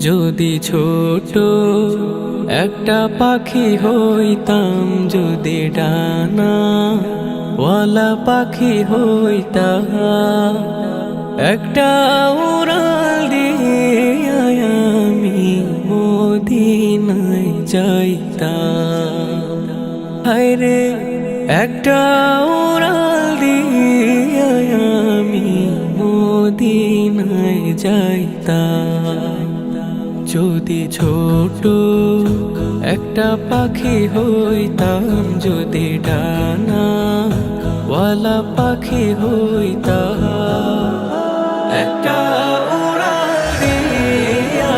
যদি ছোট একটা পাখি হইতাম, যদি ডানা ওয়ালা পাখি হইতাম, একটা উড়াল দিয়ে আমি মদিনায় যাইতাম। হায়রে একটা উড়াল দিয়ে আমি মদিনায় যাইতাম। যদি ছোট একটা পাখি হইতাম, যদি ডানা ওয়ালা পাখি হইতাম, একটা উড়াল দিয়ে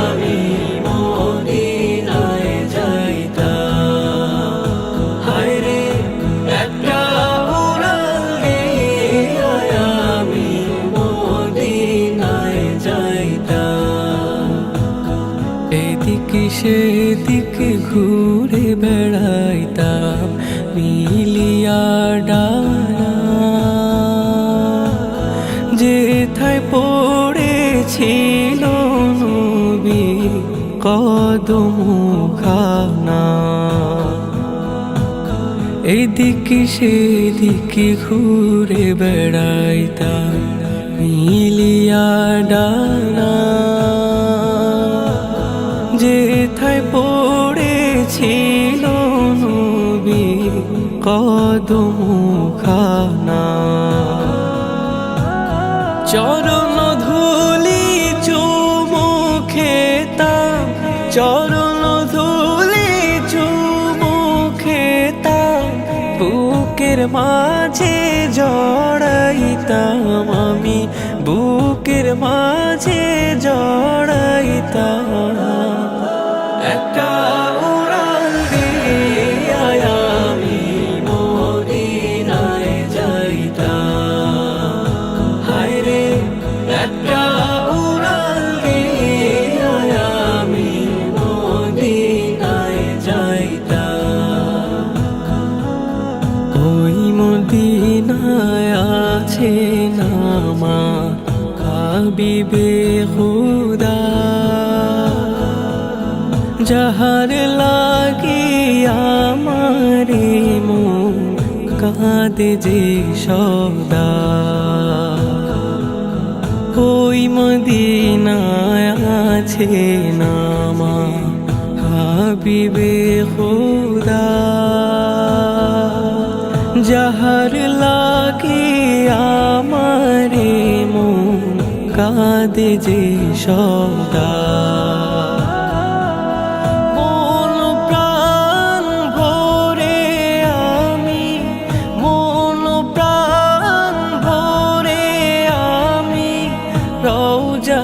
আমি মদিনায় যাইতাম। হায়রে একটা উড়াল দিয়ে আমি মদিনায় যাইতাম। এদিকে সেদিকে ঘুরে বেড়াইতাম মিলিয়া ডানা, যেথায় পড়েছিল নবী কদমখানা। এদিকে সেদিকে ঘুরে বেড়াইতাম মিলিয়া ডানা, যেথায় পড়েছিল নবী কদমখানা। চরণ ধুলি চুমু খেতাম, চরণ ধুলি চুমু খেতাম, বুকের মাঝে জড়াইতাম আমি, বুকের মাঝে জড়াইতাম। একটা উড়াল দিয়ে আমি মদিনায় যাইতাম। হায়রে একটা উড়াল দিয়ে আমি মদিনায় যাইতাম। ওই মদিনায় আছে নামা হাবিবে খুদা, যাহার লাগি আমারে মন কাঁদে যে সদা। ওই মদিনায় আছে নামা হাবিবে খুদা, যাহার লাগি আমারে মন কাঁদে যে সদা। রওজা